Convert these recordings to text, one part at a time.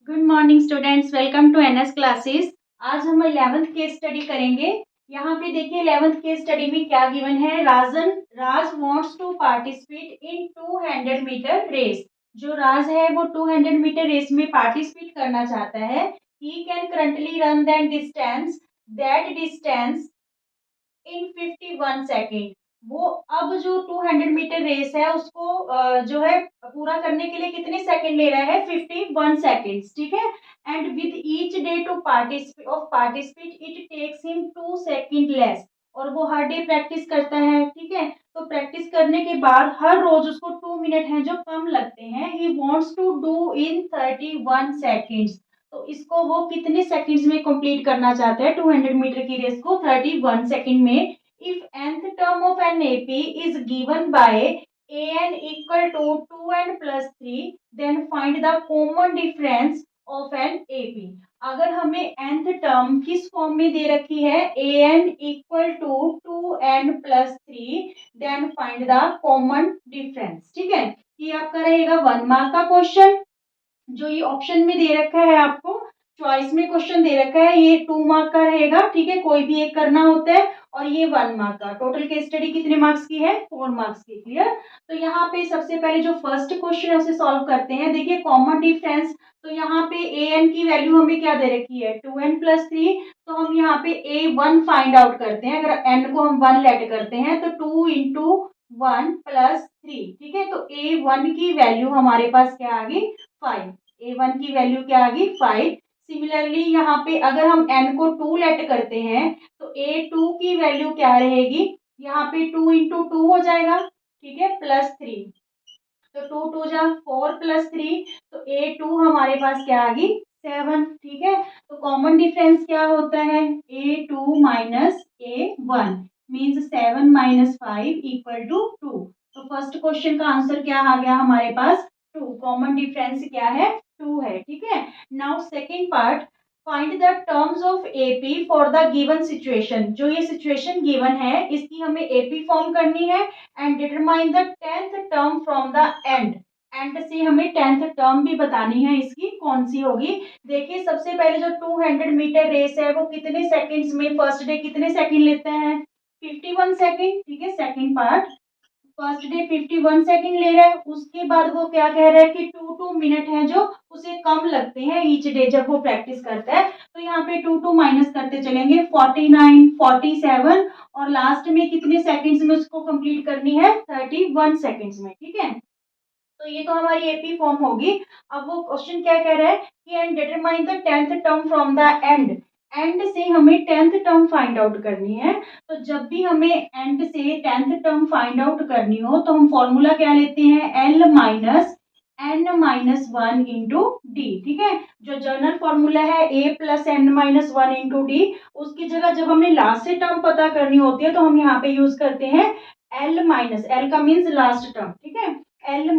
Good morning students, welcome to NS classes. आज हम 11th case study करेंगे। यहाँ पे देखिए 11th केस स्टडी में क्या गिवन है। Raj wants to participate in 200 metre race. जो राज है वो 200 मीटर रेस में पार्टिसिपेट करना चाहता है। He can currently run that distance in 51 second. वो अब जो 200 मीटर रेस है उसको जो है पूरा करने के लिए कितने सेकंड ले रहा है, 51 सेकेंड्स, ठीक है। And with each day to participate it takes him 2 second less. और वो हर डे प्रैक्टिस करता है, ठीक है। तो प्रैक्टिस करने के बाद हर रोज उसको 2 मिनट हैं जो कम लगते हैं। He wants to do in 31 seconds. तो इसको वो कितने सेकंड्स में कंप्लीट करना चाहते हैं 200 मीटर की रेस को 31 सेकंड में। If nth term of an AP is given by an equal to 2n plus 3, then find the common difference of an AP। अगर हमें nth टर्म किस फॉर्म में दे रखी है, an equal to 2n plus 3, then find the common difference, ठीक है। ये आपका रहेगा 1 मार्क का क्वेश्चन। जो ये ऑप्शन में दे रखा है, आपको चॉइस में क्वेश्चन दे रखा है, ये 2 मार्क का रहेगा, ठीक है। कोई भी एक करना होता है। और ये 1 मार्क का। टोटल केस स्टडी कितने मार्क्स की है, 4 मार्क्स की। क्लियर। तो यहाँ पे सबसे पहले जो फर्स्ट क्वेश्चन है उसे सॉल्व करते हैं। देखिए कॉमन डिफरेंस। तो यहाँ पे ए एन की वैल्यू हमें क्या दे रखी है, 2n+3। तो हम यहाँ पे A1 फाइंड आउट करते हैं। अगर n को हम 1 लेट करते हैं तो 2 × 1 + 3, ठीक है। तो A1 की वैल्यू हमारे पास क्या आ गई, 5। A1 की वैल्यू क्या आ गई, 5। सिमिलरली यहाँ पे अगर हम n को 2 लेट करते हैं तो A2 की वैल्यू क्या रहेगी, यहाँ पे 2 × 2 हो जाएगा, ठीक है, +3। तो 2 × 2 = 4 + 3। तो A2 हमारे पास क्या आ गई, 7, ठीक है। तो कॉमन डिफरेंस क्या होता है, A2 - A1 मीन्स 7 - 5 = 2। तो फर्स्ट क्वेश्चन का आंसर क्या आ गया हमारे पास, 2। कॉमन डिफरेंस क्या है, 2 है, ठीक है। Now second part, find the terms of AP for the given situation. जो ये सिचुएशन गिवन है इसकी हमें एपी फॉर्म करनी है। And determine the 10th term from the end. And से हमें 10th टर्म भी बतानी है, इसकी कौन सी होगी। देखिए सबसे पहले जो 200 मीटर रेस है वो कितने सेकंड्स में, फर्स्ट डे कितने सेकंड लेते हैं, 51 सेकंड, ठीक है। Second part, first day 51 second ले रहा है। उसके बाद वो क्या कह रहा है कि 2 मिनट है जो उसे कम लगते हैं ईच डे जब वो प्रैक्टिस करता है। तो यहाँ पे 2 माइनस करते चलेंगे, 49, 47 और लास्ट में कितने सेकंड्स में उसको कंप्लीट करनी है, 31 सेकंड्स में, ठीक है। तो ये तो हमारी एपी फॉर्म होगी। अब वो क्वेश्चन क्या कह रहा है कि and determine the 10th term from the end. And से हमें 10th टर्म फाइंड आउट करनी है। तो जब भी हमें एंड से 10th टर्म फाइंड आउट करनी हो तो हम फॉर्मूला क्या लेते हैं, L - n - 1 इंटू डी, ठीक है। जो जनरल फॉर्मूला है A + n - 1 इंटू डी, उसकी जगह जब हमें लास्ट से टर्म पता करनी होती है तो हम यहाँ पे यूज करते हैं L का मीन्स लास्ट टर्म, ठीक है। L - n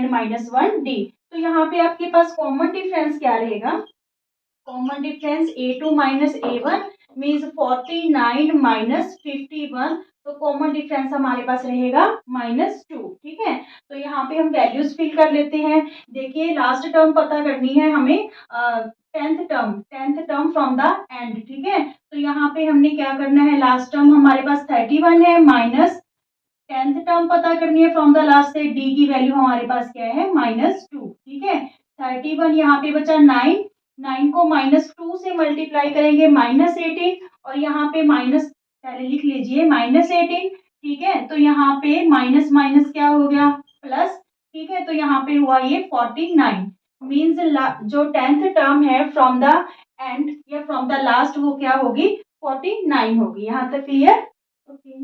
- 1 D. तो यहाँ पे आपके पास कॉमन डिफरेंस क्या रहेगा, common difference A2 - A1 means 49 - 51। तो कॉमन डिफरेंस हमारे पास रहेगा -2, ठीक है। तो यहाँ पे हम वैल्यूज फिल कर लेते हैं। देखिए लास्ट टर्म पता करनी है हमें, 10th term from the end, ठीक है। तो यहाँ पे हमने क्या करना है, लास्ट टर्म हमारे पास 31 है, माइनस 10th टर्म पता करनी है फ्रॉम द लास्ट से, डी की वैल्यू हमारे पास क्या है, -2, ठीक है। 31 यहाँ पे बचा 9, 9 को -2 से मल्टीप्लाई करेंगे, -18। और यहाँ पे माइनस पहले लिख लीजिए, -18, ठीक है। तो यहाँ पे माइनस माइनस क्या हो गया, प्लस, ठीक है। तो यहाँ पे हुआ ये 49 मीन्स जो 10th टर्म है फ्रॉम द एंड या फ्रॉम द लास्ट वो क्या होगी, 49 होगी। यहाँ तक क्लियर, ओके।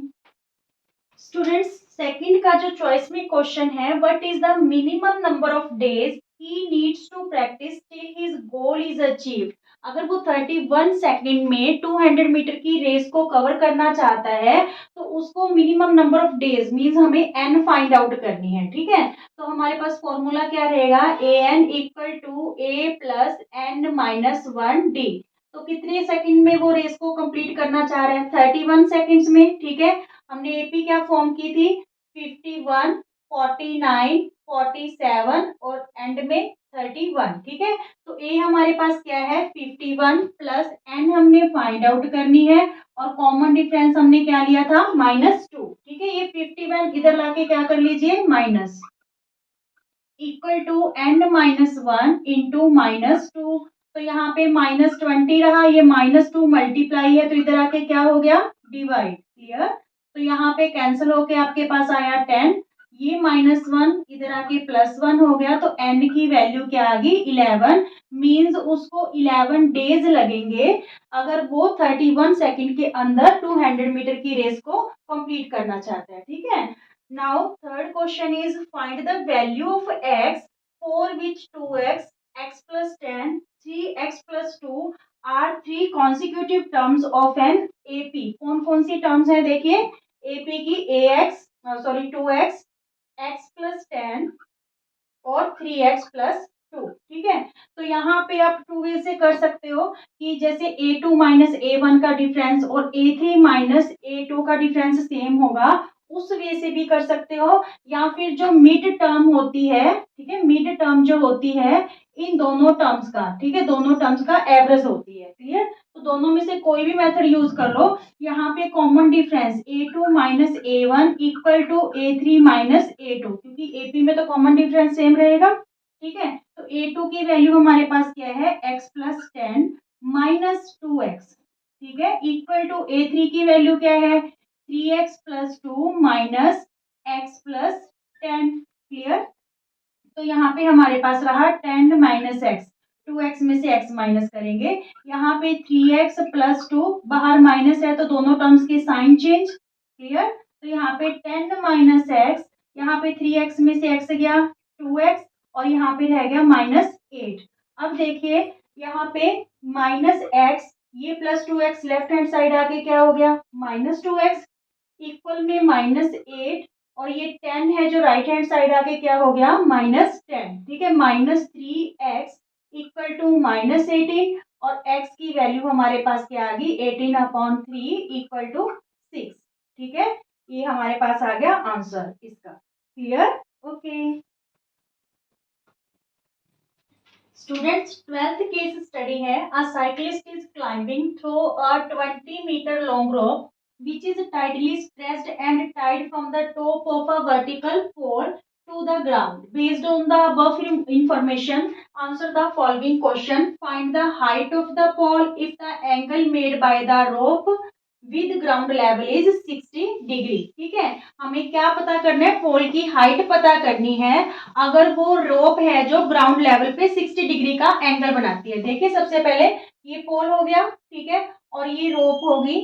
स्टूडेंट्स सेकंड का जो चॉइस में क्वेश्चन है, what is the minimum number of days he needs to practise till his goal is achieved. अगर वो 31 सेकंड में 200 मीटर की रेस को कवर करना चाहता है तो उसको minimum number of days means हमें एन फाइंड आउट करनी है, ठीक है। तो हमारे पास फॉर्मूला क्या रहेगा, an = a + n - 1 डी। तो कितने सेकंड में वो रेस को कंप्लीट करना चाह रहे हैं, 31 सेकंड्स में, ठीक है। हमने एपी क्या फॉर्म की थी, 51 49, 47 और एंड में 31। ठीक है, तो ए हमारे पास क्या है 51 प्लस एन हमने फाइंड आउट करनी है और कॉमन डिफरेंस हमने क्या लिया था -2। ठीक है, ये 51 इधर लाके क्या कर लीजिए minus, equal to n-1 into -2। तो यहाँ पे -20 रहा, ये -2 मल्टीप्लाई है तो इधर आके क्या हो गया डिवाइड। क्लियर, तो यहाँ पे कैंसिल होके आपके पास आया 10, ये -1 इधर आके +1 हो गया तो n की वैल्यू क्या आ गई 11। मींस उसको 11 डेज लगेंगे अगर वो 31 सेकंड के अंदर 200 मीटर की रेस को कंप्लीट करना चाहता है। ठीक है, now third question is find the value of x for which 2x, x plus 10, 3x plus 2 are three consecutive terms of an AP। कौन कौन सी टर्म्स हैं देखिए, AP की ax sorry 2x, x plus 10 और 3x plus 2। ठीक है, तो यहाँ पे आप टू वे से कर सकते हो कि जैसे A2 माइनस A1 का डिफरेंस और A3 माइनस A2 का डिफरेंस सेम होगा, उस वे से भी कर सकते हो, या फिर जो मिड टर्म होती है, ठीक है, मिड टर्म जो होती है इन दोनों टर्म्स का, ठीक है, दोनों टर्म्स का एवरेज होती है। क्लियर, तो दोनों में से कोई भी मेथड यूज कर लो। यहाँ पे common difference A2 minus A1 equal to A3 minus A2, क्योंकि AP में तो कॉमन डिफरेंस सेम रहेगा। ठीक है, तो A2 की वैल्यू हमारे पास क्या है x प्लस 10 माइनस 2x। ठीक है, इक्वल टू A3 की वैल्यू क्या है 3x plus 2 minus x plus 10। Clear, तो यहाँ पे हमारे पास रहा 10 माइनस एक्स, 2x में से x माइनस करेंगे, यहाँ पे 3x प्लस 2, बाहर माइनस है तो दोनों टर्म्स के साइन चेंज। क्लियर, तो यहाँ पे 10 माइनस एक्स, यहाँ पे 3x में से x गया 2x और यहाँ पे रह गया -8। अब देखिए यहाँ पे -x, ये +2x लेफ्ट हैंड साइड आके क्या हो गया -2x, इक्वल में -8 और ये 10 है जो राइट हैंड साइड आके क्या हो गया -10। ठीक है, -3x इक्वल टू -18 और x की वैल्यू हमारे पास क्या आ गई 18/3 इक्वल टू 6। ठीक है, ये हमारे पास आ गया आंसर इसका। Clear, okay students, 12th case study है। A cyclist is climbing through a 20 metre long rope which is tightly stressed and tied from the top of a vertical pole to the ground. Based on the above information, answer the following question. Find the height of the pole if the angle made by the rope with ground level is 60 degree. ठीक है, हमें क्या पता करना है, पोल की height पता करनी है अगर वो रोप है जो ग्राउंड लेवल पे 60 डिग्री का एंगल बनाती है। देखिए सबसे पहले ये पोल हो गया, ठीक है, और ये रोप होगी,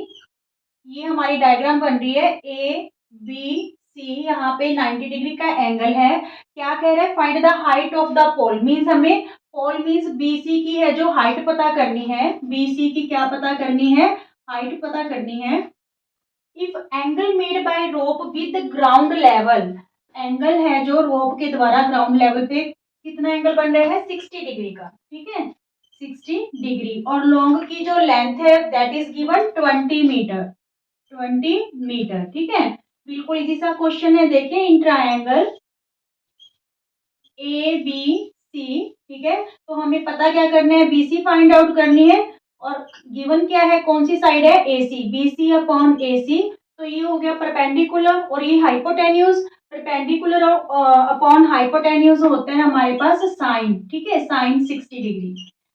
ये हमारी डायग्राम बन रही है ए बी सी, यहाँ पे 90 डिग्री का एंगल है। क्या कह रहे हैं find the height of the pole, means हमें पोल मीन्स बीसी की है जो हाइट पता करनी है, बीसी की क्या पता करनी है हाइट पता करनी है। If angle made bye rope with ground level, angle है जो रोप के द्वारा ग्राउंड लेवल पे कितना एंगल बन रहा है 60 डिग्री का। ठीक है, 60 डिग्री और लॉन्ग की जो लेंथ है that is given 20 metre, 20 metre. ठीक है, बिल्कुल इजी सा क्वेश्चन है। देखिए in triangle A B C, ठीक है, तो हमें पता क्या करना है बीसी फाइंड आउट करनी है और गिवन क्या है कौन सी साइड है एसी, बीसी अपॉन एसी, तो ये हो गया परपेंडिकुलर और ये हाइपोटेन्यूज, परपेंडिकुलर अपॉन हाइपोटेन्यूज होता है हमारे पास साइन। ठीक है, साइन 60 डिग्री,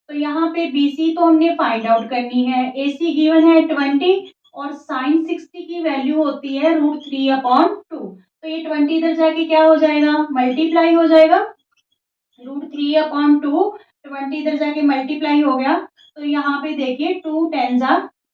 तो यहाँ पे बीसी तो हमने फाइंड आउट करनी है, एसी गिवन है 20 और साइन 60 की वैल्यू होती है √3/2, तो ये 20 इधर जाके क्या हो जाएगा मल्टीप्लाई हो जाएगा, √3/2, 20 इधर जाके मल्टीप्लाई हो गया, तो यहाँ पे देखिए 2 10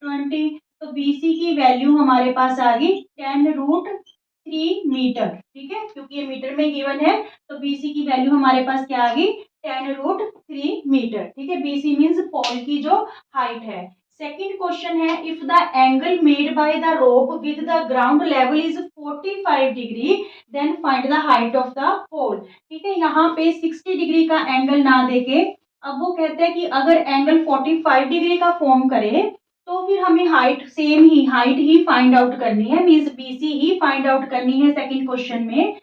20, तो बीसी की वैल्यू हमारे पास आ गई 10√3 मीटर। ठीक है, क्योंकि ये मीटर में गिवन है तो बीसी की वैल्यू हमारे पास क्या आ गई 10√3 मीटर। ठीक है, बीसी मीन्स पोल की जो हाइट है। सेकंड क्वेश्चन है if the angle made by the rope with the ground level is 45 degree then find the height of the pole. ठीक है, यहाँ पे 60 डिग्री का एंगल ना देके अब वो कहते हैं कि अगर एंगल 45 डिग्री का फॉर्म करे तो फिर हमें हाइट सेम ही हाइट ही फाइंड आउट करनी है, मीन्स बीसी ही फाइंड आउट करनी है सेकंड क्वेश्चन में।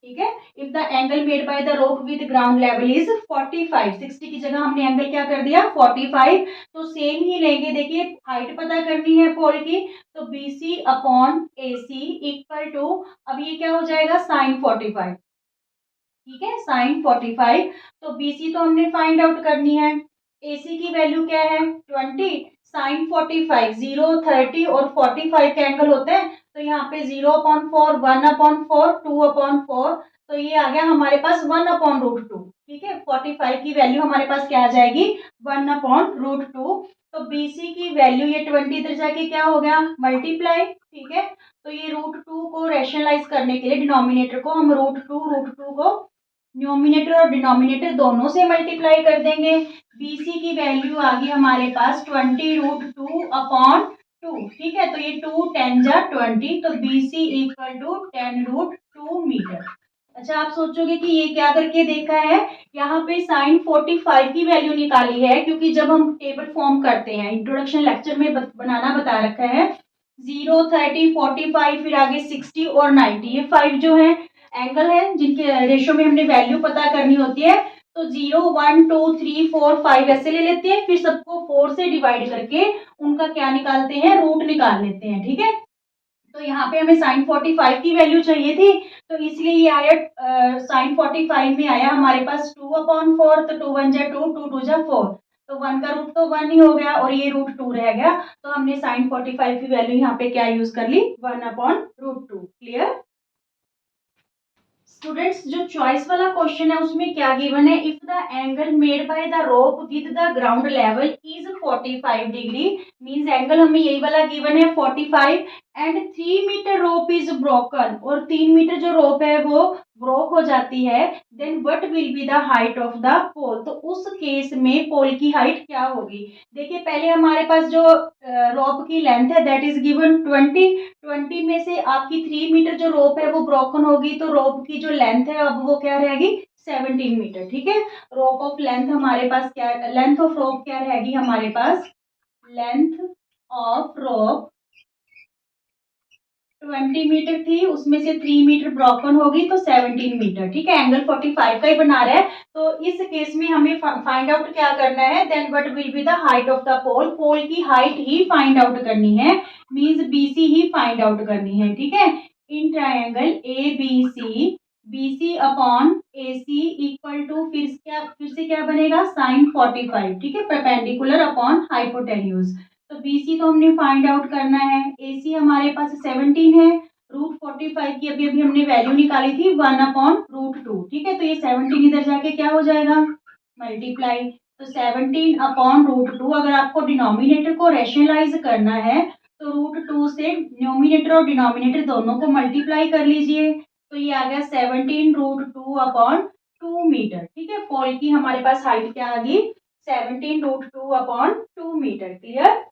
ठीक है। If the angle made by the rope with ground level is 45, 60 की जगह हमने एंगल क्या कर दिया 45। तो सेम ही लेंगे, देखिए हाइट पता करनी है पोल की, तो BC upon AC equal to, अब ये क्या हो जाएगा साइन 45, ठीक है साइन 45। तो BC तो हमने फाइंड आउट करनी है, AC की वैल्यू क्या है 20, साइन 45 0 30 और 45 के एंगल होते हैं, तो यहाँ पे 0/4 1/4 2/4, तो ये आ गया हमारे पास 1/√2, ठीक है। 45 की वैल्यू हमारे पास क्या आ जाएगी 1/√2। तो BC की वैल्यू ये 20 इधर जाके क्या हो गया मल्टीप्लाई, ठीक है। तो ये √2 को रैशनलाइज करने के लिए डिनोमिनेटर को हम √2 को न्यूमिनेटर और डिनोमिनेटर दोनों से मल्टीप्लाई कर देंगे। BC की वैल्यू आ गई हमारे पास 20√2/2, ठीक है। तो ये 2 10 जा 20, तो BC इक्वल टू 10√2 मीटर। अच्छा आप सोचोगे कि ये क्या करके देखा है, यहाँ पे साइन 45 की वैल्यू निकाली है, क्योंकि जब हम टेबल फॉर्म करते हैं इंट्रोडक्शन लेक्चर में बनाना बता रखा है 0 30 45 फिर आगे 60 और 90, ये 5 जो है एंगल है जिनके रेशियो में हमने वैल्यू पता करनी होती है। तो 0 1 2 3 4 5 ऐसे ले लेते हैं, फिर सबको 4 से डिवाइड करके उनका क्या निकालते हैं रूट निकाल लेते हैं, ठीक है। तो यहाँ पे हमें साइन 45 की वैल्यू चाहिए थी, तो इसलिए ये आया साइन 45 में आया हमारे पास 2/4, तो 2 1 जा 2 2 2 जा 4, तो 1 का रूट तो 1 ही हो गया और ये √2 रह गया, तो हमने साइन 45 की वैल्यू यहाँ पे क्या यूज कर ली 1/√2। क्लियर स्टूडेंट्स, जो चॉइस वाला क्वेश्चन है उसमें क्या गिवन है, if the angle made by the rope with the ground level is 45 degree, means angle हमें यही वाला गिवन है 45, and 3 metre rope is broken, और 3 मीटर जो रोप है वो ब्रोक हो जाती है, then what will be the height of the pole, तो उस केस में पोल की हाइट क्या होगी। देखिए पहले हमारे पास जो रोप की लेंथ है दैट इज गिवन 20 में से आपकी 3 मीटर जो रोप है वो ब्रोकन होगी, तो रोप की जो लेंथ है अब वो क्या रहेगी 17 मीटर, ठीक है। रोप ऑफ लेंथ हमारे पास क्या, लेंथ ऑफ रोप क्या रहेगी हमारे पास, लेंथ ऑफ रोप 20 मीटर थी, उसमें से 3 मीटर ब्रोकन होगी तो 17 मीटर, ठीक है। एंगल 45 का ही बना रहा है, तो इस केस में हमें फाइंड आउट क्या करना है, then what will be the height of the pole, pole की हाइट ही फाइंड आउट करनी है, मींस BC ही फाइंड आउट करनी है, ठीक है। In triangle ABC BC upon AC equal to फिर से क्या बनेगा साइन 45, ठीक है, परपेंडिकुलर अपॉन हाइपोटेन्यूज। तो BC तो हमने फाइंड आउट करना है, AC हमारे पास 17 है, √45 की अभी अभी हमने वैल्यू निकाली थी 1/√2, ठीक है। तो ये 17 इधर जाके क्या हो जाएगा मल्टीप्लाई, तो 17/√2, अगर आपको डिनोमिनेटर को रैशनलाइज करना है तो √2 से न्यूमिनेटर और डिनोमिनेटर दोनों को मल्टीप्लाई कर लीजिए, तो ये आ गया 17√2/2 मीटर, ठीक है। पोल की हमारे पास हाइट क्या आ गई 17√2/2 metre. Clear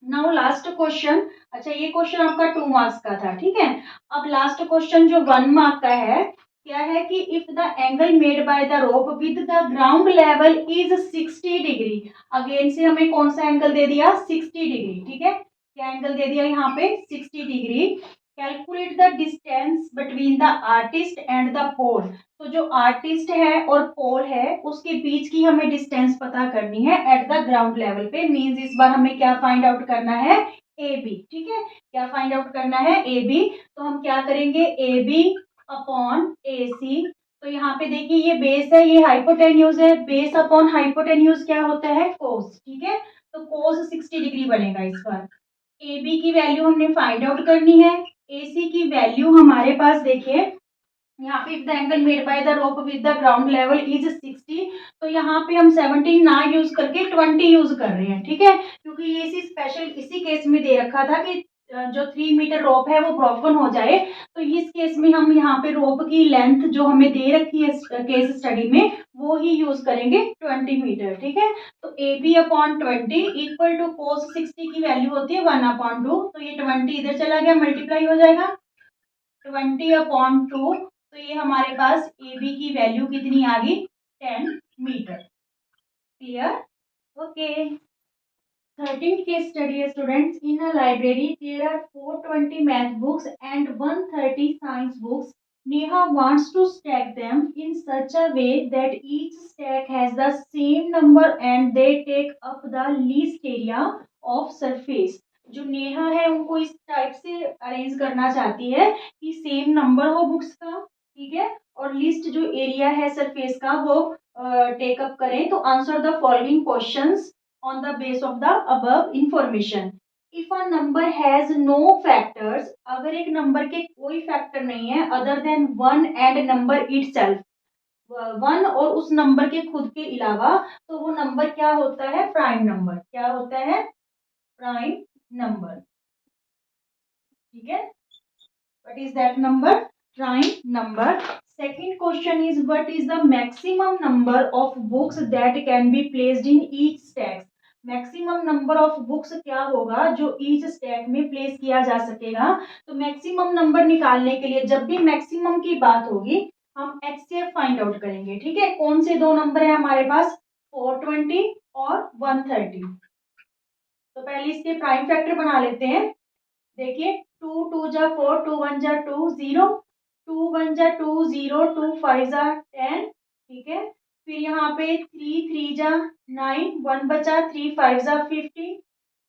now last question, अच्छा ये क्वेश्चन आपका 2 मार्क्स का था, ठीक है। अब लास्ट क्वेश्चन जो 1 मार्क का है, क्या है कि if the angle made by the rope with the ground level is 60 degree, again से हमें कौन सा एंगल दे दिया 60 डिग्री, ठीक है। क्या एंगल दे दिया यहाँ पे 60 degree, calculate the distance between the artist and the pole, तो जो आर्टिस्ट है और पोल है उसके बीच की हमें डिस्टेंस पता करनी है एट द ग्राउंड लेवल पे, मींस इस बार हमें क्या फाइंड आउट करना है AB, ठीक है। क्या फाइंड आउट करना है AB, तो हम क्या करेंगे AB अपॉन AC, तो यहाँ पे देखिए ये बेस है ये हाइपोटेन्यूज है, बेस अपॉन हाइपोटेन्यूज क्या होता है कोस, ठीक है। तो कोस 60 डिग्री बनेगा इस बार। AB की वैल्यू हमने फाइंड आउट करनी है, AC की वैल्यू हमारे पास देखिए यहाँ पे if the angle made by the rope with the ground level is 60, तो यहाँ पे हम 17 ना यूज करके 20 यूज कर रहे हैं, ठीक है, क्योंकि ये इसी स्पेशल इसी केस में दे रखा था कि जो 3 मीटर रोप है वो ब्रोकन हो जाए, तो इस केस में हम यहाँ पे रोप की लेंथ जो हमें दे रखी है केस स्टडी में वो ही यूज करेंगे 20 मीटर, ठीक है। तो AB/20 इक्वल टू कोस 60 की वैल्यू होती है 1/2, तो ये 20 इधर चला गया मल्टीप्लाई हो जाएगा 20/2, तो ये हमारे पास AB की वैल्यू कितनी आ गई 10 metre. Clear okay 13th case study students in a library there are 420 math books and 130 science books, Neha wants to stack them in such a way that each stack has the same number and they take up the least area of surface. जो नेहा है उनको इस type से arrange करना चाहती है कि same number हो बुक्स का, ठीक है, और लिस्ट जो एरिया है सरफेस का वो टेकअप करें. तो answer the following questions on the base of the above information. If a number has no factors, अगर एक नंबर के कोई फैक्टर नहीं है other than one and number itself, one और उस नंबर के खुद के अलावा, तो वो नंबर क्या होता है? Prime number. क्या होता है? Prime number. ठीक है. What is that number? Prime number. Second question is what is the maximum number of books that can be placed in each stack? Maximum number of books क्या होगा जो each stack में place किया जा सकेगा. तो मैक्सिमम नंबर निकालने के लिए जब भी मैक्सिमम की बात होगी हम एचसीएफ फाइंड आउट करेंगे. ठीक है. कौन से दो नंबर है हमारे पास? 420 और 130. तो पहले इसके प्राइम फैक्टर बना लेते हैं. देखिए, 2 2 जा 4, 2 1 जा 2, 0, 2 1 जा 2, 0, 2 5 जा 10. ठीक है. फिर यहाँ पे 3 3 जा 9, 1 बचा 3 5 जा 50.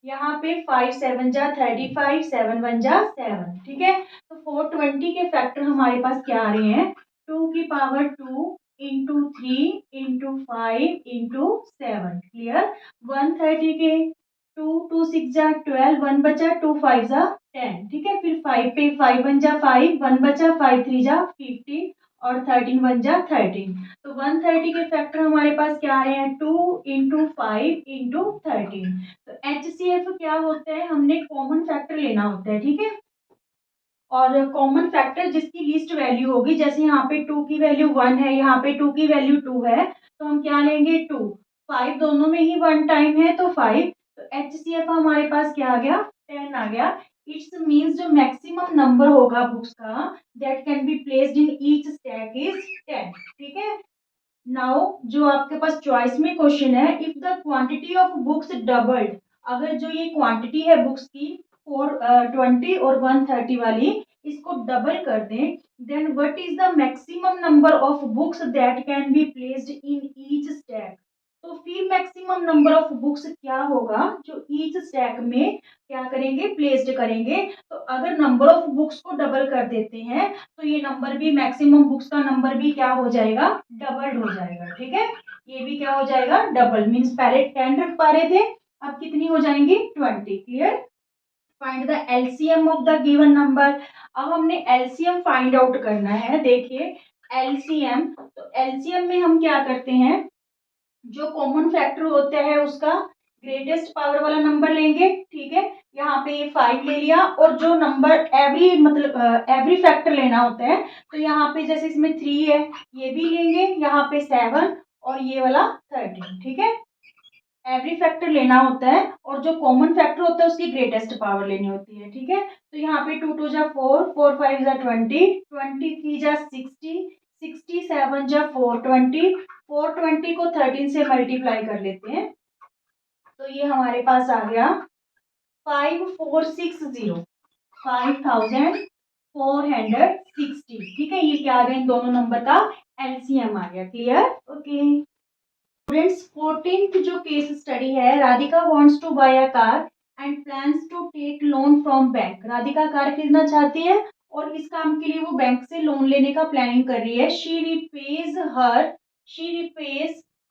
यहाँ पे 5 7 जा 35, 7 1 जा 7. ठीक है. तो 420 के फैक्टर हमारे पास क्या आ रहे हैं? 2 की power 2 into 3 into 5 into 7. Clear. 130 के 2 2 6 जा 12, 1 बचा 2 5 जा 10. ठीक है. फिर 5 पे 5 1 जा 5, 1 बचा 5 3 जा 15 और 13 1 जा 13. तो 130 के फैक्टर हमारे पास क्या आ रहे हैं? 2 इंटू 5 इंटू 13. तो एचसीएफ क्या होता है? हमने कॉमन फैक्टर लेना होता है. ठीक है. और कॉमन फैक्टर जिसकी लीस्ट वैल्यू होगी, जैसे यहाँ पे 2 की वैल्यू 1 है, यहाँ पे 2 की वैल्यू 2 है, तो हम क्या लेंगे? 2. 5 दोनों में ही 1 टाइम है तो 5. तो एचसीएफ हमारे पास क्या आ गया? 10 आ गया. इट्स मीन्स जो मैक्सिमम नंबर होगा बुक्स का that can be placed in each stack is 10. ठीक है. नाउ जो आपके पास चॉइस में क्वेश्चन है, if the quantity of books doubled, अगर जो ये क्वांटिटी है बुक्स की 420 और 130 वाली, इसको डबल कर दें, then what is the maximum number of books that can be placed in each stack. तो फिर मैक्सिमम नंबर ऑफ बुक्स क्या होगा जो ईच स्टैक में क्या करेंगे? प्लेस्ड करेंगे. तो अगर नंबर ऑफ बुक्स को डबल कर देते हैं तो ये नंबर भी, मैक्सिमम बुक्स का नंबर भी क्या हो जाएगा? डबल हो जाएगा. ठीक है. ये भी क्या हो जाएगा? डबल. मीन्स पहले 10 रख पा रहे थे, अब कितनी हो जाएंगी? 20. Clear. Find the LCM of the given number. अब हमने एलसीएम फाइंड आउट करना है. देखिए एलसीएम, तो एलसीएम में हम क्या करते हैं? जो कॉमन फैक्टर होता है उसका ग्रेटेस्ट पावर वाला नंबर लेंगे. ठीक है. यहाँ पे ये 5 ले लिया, और जो नंबर एवरी मतलब एवरी फैक्टर लेना होता है, तो यहाँ पे जैसे इसमें 3 है ये भी लेंगे, यहाँ पे 7 और ये वाला 13. ठीक है. एवरी फैक्टर लेना होता है और जो कॉमन फैक्टर होता है उसकी ग्रेटेस्ट पावर लेनी होती है. ठीक है. तो यहाँ पे 2 2 जा 4, 4 5 जा 20, 23 जा 60, 67 जा 420, 420 को 13 से मल्टीप्लाई कर लेते हैं, तो ये हमारे पास आ गया 5460, 5460. ठीक है. ये क्या आ गया? इन दोनों नंबर का एलसीएम आ गया. क्लियर. ओके स्टूडेंट्स, 14th जो केस स्टडी है, Radhika wants to buy a car and plans to take loan from bank. Radhika car खरीदना चाहती है और इस काम के लिए वो बैंक से लोन लेने का प्लानिंग कर रही है. She रिपेज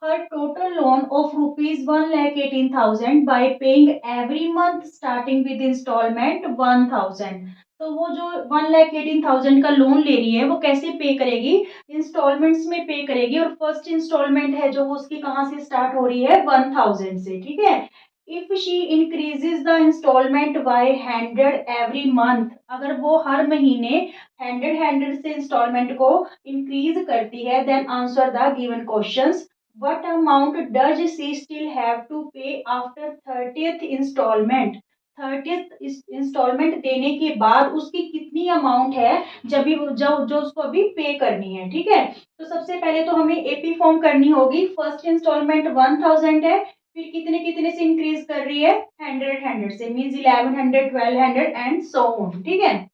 her total loan of rupees 1,18,000 by paying every month starting with installment 1,000. तो वो जो 1,18,000 का लोन ले रही है वो कैसे पे करेगी? इंस्टॉलमेंट्स में पे करेगी, और फर्स्ट इंस्टॉलमेंट है जो वो उसकी कहाँ से स्टार्ट हो रही है? 1,000 से. ठीक है. If she increases the installment by 100 every month, अगर वो हर महीने 100 से इंस्टॉलमेंट को इंक्रीज करती है, then answer the given questions. What amount does she still have to pay after 30th installment? 30th installment देने के बाद उसकी कितनी अमाउंट है जब भी जो उसको अभी पे करनी है. ठीक है. तो सबसे पहले तो हमें एपी फॉर्म करनी होगी. फर्स्ट इंस्टॉलमेंट 1000 है, फिर कितने कितने से इंक्रीज कर रही है? 100 से. Means 1100, 1200 and so on. ठीक है.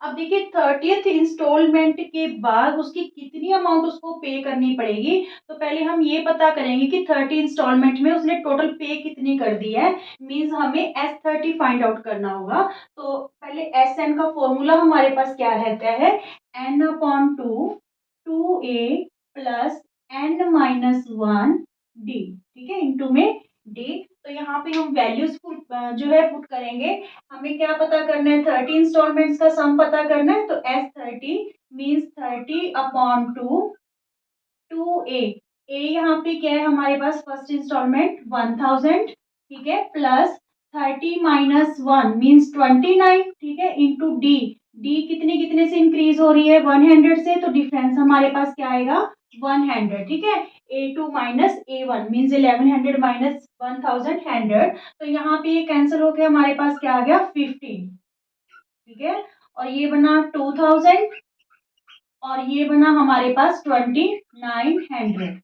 अब देखिए 30th इंस्टॉलमेंट के बाद उसकी कितनी अमाउंट उसको पे करनी पड़ेगी। तो पहले हम ये पता करेंगे कि 30 इंस्टॉलमेंट में उसने टोटल पे कितनी कर दी है। मीन्स हमें S30 फाइंड आउट करना होगा। तो पहले एस एन का फॉर्मूला हमारे पास क्या रहता है, n upon two 2a plus n-1 d, ठीक है, इंटू में डी। तो यहाँ पे हम वैल्यूज जो है पुट करेंगे। हमें क्या पता करना है, 30 इंस्टॉलमेंट्स का सम पता करना है। तो S30 मीन्स 30 अपॉन टू ए यहाँ पे क्या है हमारे पास, फर्स्ट इंस्टॉलमेंट 1000, ठीक है, प्लस 30 - 1 मीन्स 29, ठीक है, इंटू डी। डी कितने कितने से इंक्रीज हो रही है, 100 से, तो डिफरेंस हमारे पास क्या आएगा, 100, ठीक है। A2 minus A1 means 1100 minus 1000 तो यहाँ पे ये कैंसिल होके हमारे पास क्या आ गया, 15, ठीक है। और ये बना 2000 और ये बना हमारे पास 2900।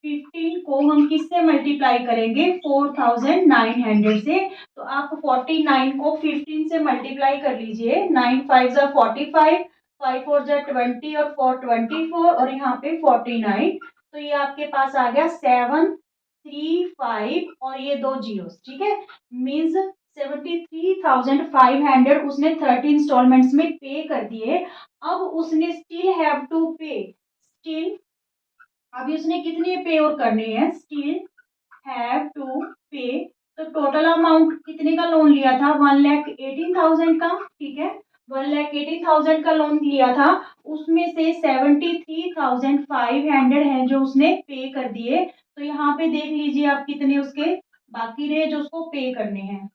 15 को हम किससे मल्टीप्लाई करेंगे, 4900 से। तो आप 49 को 15 से मल्टीप्लाई कर लीजिए। 9 5 जा 45, 5 4 जा 20 और 4 24 और यहाँ पे 49। तो ये आपके पास आ गया 735 और ये दो जीरोस, ठीक है। मीन्स 73,500 उसने 30 इंस्टॉलमेंट्स में पे कर दिए। अब उसने स्टिल हैव टू पे, स्टिल अभी उसने कितने पे और करने हैं, स्टिल हैव टू पे। तो टोटल अमाउंट कितने का लोन लिया था, 1,18,000 का, ठीक है, 1,18,000 का लोन लिया था। उसमें से 73,500 है जो उसने पे कर दिए। तो यहाँ पे देख लीजिए आप कितने उसके बाकी रहे जो उसको पे करने हैं।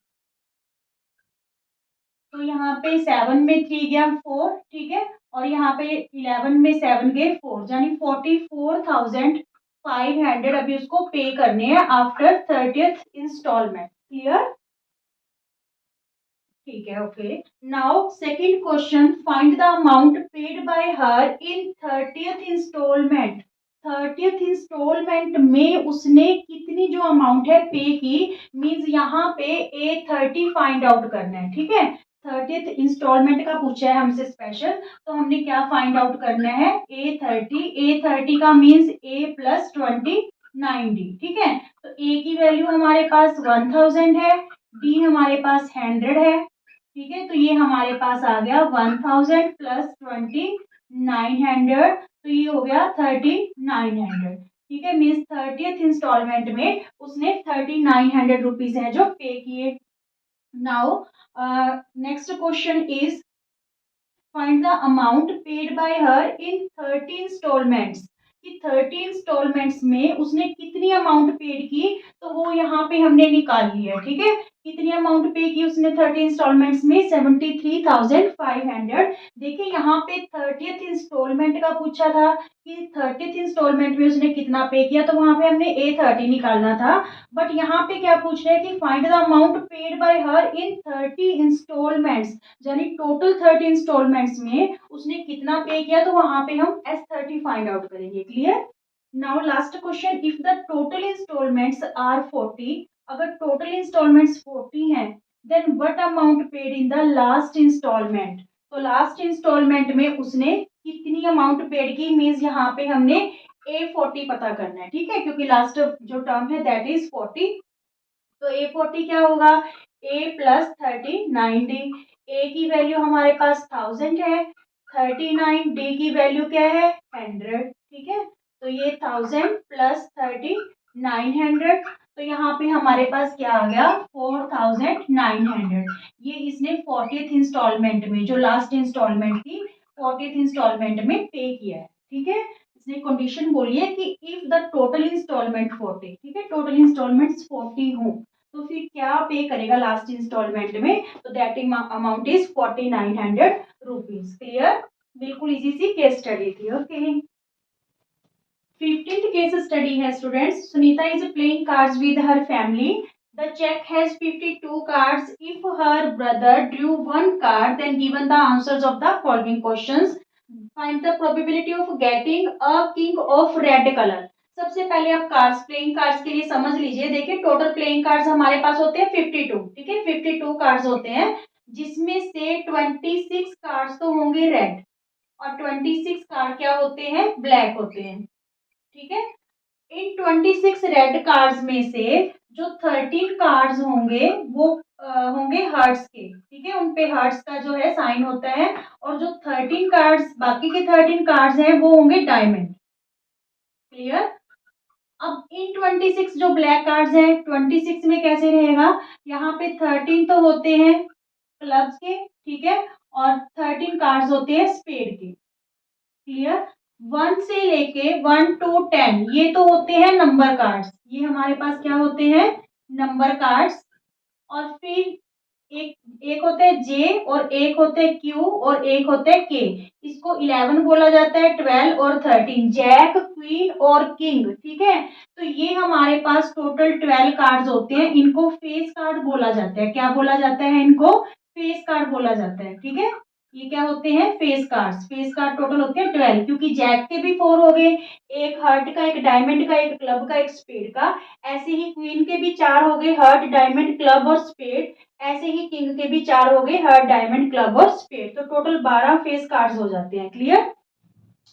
तो यहाँ पे 7 में 3 गया 4, ठीक है, और यहाँ पे 11 में 7 गए 4, यानी 44,500 अभी उसको पे करने हैं आफ्टर 30th इंस्टॉलमेंट। क्लियर, ठीक है, okay. Now second question, find the amount paid by her in 30th installment. 30th installment में उसने कितनी जो अमाउंट है पे की। मींस यहाँ पे A30 फाइंड आउट करना है, ठीक है। 30th इंस्टॉलमेंट का पूछा है हमसे स्पेशल, तो हमने क्या फाइंड आउट करना है, A30 का मींस A प्लस 29D, ठीक है। तो A की वैल्यू हमारे पास 1000 है, D हमारे पास 100 है, ठीक है। तो ये हमारे पास आ गया 1000 प्लस 2900, तो ये हो गया 3900, ठीक है। मीन्स 30th इंस्टॉलमेंट में उसने 3900 रुपीज है जो पे किए। Now next question is find the amount paid by her in 30 installments. कि 30 इंस्टॉलमेंट्स में उसने कितनी अमाउंट पेड की, तो वो यहाँ पे हमने निकाल ली है, ठीक है। कितनी अमाउंट पे की उसने 30 इंस्टॉलमेंट्स में, 73,500। देखिए यहाँ पे 30th इंस्टॉलमेंट का पूछा था कि 30th इंस्टॉलमेंट में उसने कितना पे किया, तो वहां पे हमने A30 निकालना था। बट यहाँ पे क्या पूछ रहे हैं कि find the amount paid by her in 30 installments, यानी टोटल 30 इंस्टॉलमेंट्स में उसने कितना पे किया। तो वहां पे हम S30 फाइंड आउट करेंगे। Clear, now last question, if the total installments are 40, अगर टोटल इंस्टॉलमेंट्स 40 हैं, then what amount paid in the last installment. तो लास्ट इंस्टॉलमेंट में उसने कितनी अमाउंट पेड की। मीन्स यहाँ पे हमने A40 पता करना है, ठीक है, क्योंकि लास्ट जो टर्म है दैट इज 40। तो A40 क्या होगा, A प्लस 39D। A की वैल्यू हमारे पास 1000 है, 39D की वैल्यू क्या है, 100, ठीक है। तो ये 1000 प्लस 3900, तो यहाँ पे हमारे पास क्या आ गया, 4900। ये इसने 40th इंस्टॉलमेंट में, जो लास्ट इंस्टॉलमेंट थी, 40th इंस्टॉलमेंट में पे किया है, ठीक है। इसने कंडीशन बोली है कि इफ द टोटल इंस्टॉलमेंट 40, ठीक है, टोटल इंस्टॉलमेंट्स 40 हो, तो फिर क्या पे करेगा लास्ट इंस्टॉलमेंट में। तो that amount is 4900 rupees. Clear, बिल्कुल इजी सी केस स्टडी थी। ओके, 15th केस स्टडी है students, Sunita is playing cards with her family. The check has 52 cards. If her brother drew one card, then given the answers of the following questions, find the probability of getting a king of red color. सबसे पहले आप cards, playing cards के लिए समझ लीजिए। देखिए total playing cards हमारे पास होते हैं 52, ठीक है, 52 कार्ड्स होते हैं। जिसमें से 26 कार्ड्स तो होंगे रेड और 26 कार्ड क्या होते हैं, ब्लैक होते हैं। ठीक है, इन 26 रेड कार्ड्स में से जो 13 कार्ड्स होंगे वो होंगे हार्ट्स के। ठीक है, उन पे हार्ट्स का जो है साइन होता है, और जो 13 कार्ड्स, बाकी के 13 कार्ड्स हैं वो होंगे डायमंड। क्लियर। अब इन 26 जो ब्लैक कार्ड्स हैं, 26 में कैसे रहेगा, यहाँ पे 13 तो होते हैं क्लब्स के, ठीक है, और 13 कार्ड्स होते हैं स्पेड के। क्लियर। 1 से लेके 1 to 10 ये तो होते हैं नंबर कार्ड्स, ये हमारे पास क्या होते हैं, नंबर कार्ड्स। और फिर एक एक होता है जे, और एक होता है क्यू, और एक होता है के। इसको 11 बोला जाता है, 12 और 13, जैक, क्वीन और किंग। ठीक है, तो ये हमारे पास टोटल 12 कार्ड्स होते हैं। इनको फेस कार्ड बोला जाता है। क्या बोला जाता है, इनको फेस कार्ड बोला जाता है। ठीक है, ये क्या होते हैं, face cards. Face card total होते हैं 12, क्योंकि जैक के भी 4 हो गए, एक हार्ट का, एक डायमंड का, एक क्लब का, एक स्पेड का। ऐसे ही क्वीन के भी 4 हो गए, हार्ट, डायमंड, क्लब और स्पेड। ऐसे ही किंग के भी 4 हो गए, हार्ट, डायमंड, क्लब और स्पेड। तो टोटल 12 फेस कार्ड्स हो जाते हैं। क्लियर।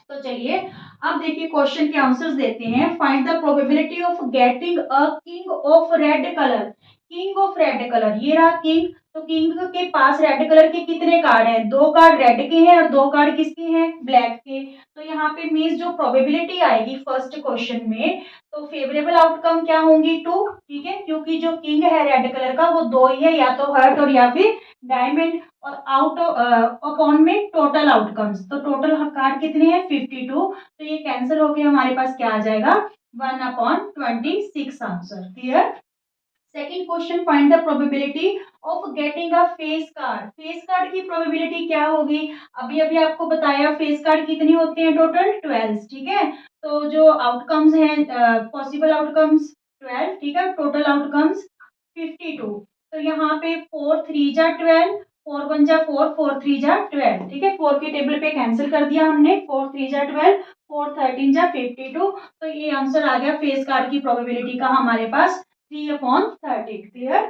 तो चलिए अब देखिए क्वेश्चन के आंसर्स देते हैं। Find the probability of getting a king of red colour. King of red colour, ये रहा किंग। तो किंग के पास रेड कलर के कितने कार्ड हैं, 2 कार्ड रेड के हैं और 2 कार्ड किसके हैं, ब्लैक के। तो यहाँ पे मीन्स जो प्रोबेबिलिटी आएगी फर्स्ट क्वेश्चन में, तो फेवरेबल आउटकम क्या होंगी, 2। ठीक है, क्योंकि जो किंग है रेड कलर का वो 2 ही है, या तो हर्ट और या फिर डायमंड। और आउट अपॉन में टोटल आउटकम्स, तो टोटल कार्ड कितने हैं, 52। तो ये कैंसिल होके हमारे पास क्या आ जाएगा, 1/26 answer. Clear. Second question, find the probability of getting a face card. Face card की प्रोबेबिलिटी क्या होगी, अभी अभी आपको बताया फेस कार्ड कितनी होते हैं, टोटल 12। ठीक है, तो जो आउटकम्स हैं, पॉसिबल आउटकम्स 12। ठीक है, टोटल आउटकम्स 52। तो यहाँ पे 4 3 जा 12, 4 1 जा 4, 4 3 जा 12। ठीक है, 4 के टेबल पे कैंसिल कर दिया हमने, 4 3 जा 12, 4 13 जा 52। तो ये आंसर आ गया फेस कार्ड की प्रोबेबिलिटी का हमारे पास 3/13। Clear.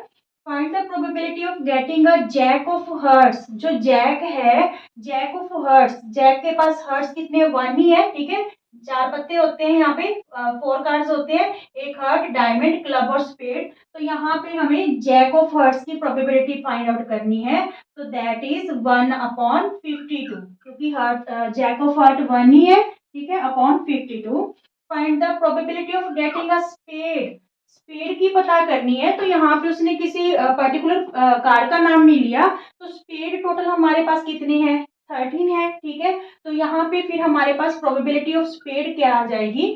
Find the probability of getting a jack of hearts. जो जैक है, जैक ऑफ हर्ट्स, जैक के पास हर्ट्स कितने, 1 ही है। ठीक है, 4 पत्ते होते हैं यहाँ पे, 4 कार्ड्स होते हैं, एक हर्ट, डायमंड, क्लब और स्पेड। तो यहाँ पे हमें जैक ऑफ हर्ट्स की प्रोबेबिलिटी फाइंड आउट करनी है। तो दैट इज 1/52, क्योंकि हर्ट, जैक ऑफ हर्ट 1 ही है। ठीक है, upon 52। Find the probability of getting a spade. Spade की पता करनी है, तो यहाँ पे उसने किसी पर्टिकुलर कार्ड का नाम नहीं लिया। तो स्पेड टोटल हमारे पास कितने हैं, 13 है। ठीक है, तो यहाँ पे फिर हमारे पास प्रोबेबिलिटी ऑफ स्पेड क्या आ जाएगी,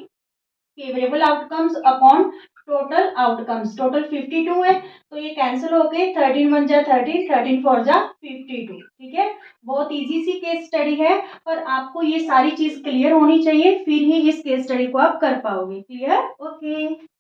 favourable outcomes upon total outcomes. Total 52 है, तो ये कैंसिल हो गए, 13 1 जा 30, 13 4 जा 52। ठीक है, बहुत इजी सी केस स्टडी है, पर आपको ये सारी चीज क्लियर होनी चाहिए, फिर ही इस केस स्टडी को आप कर पाओगे। क्लियर। ओके।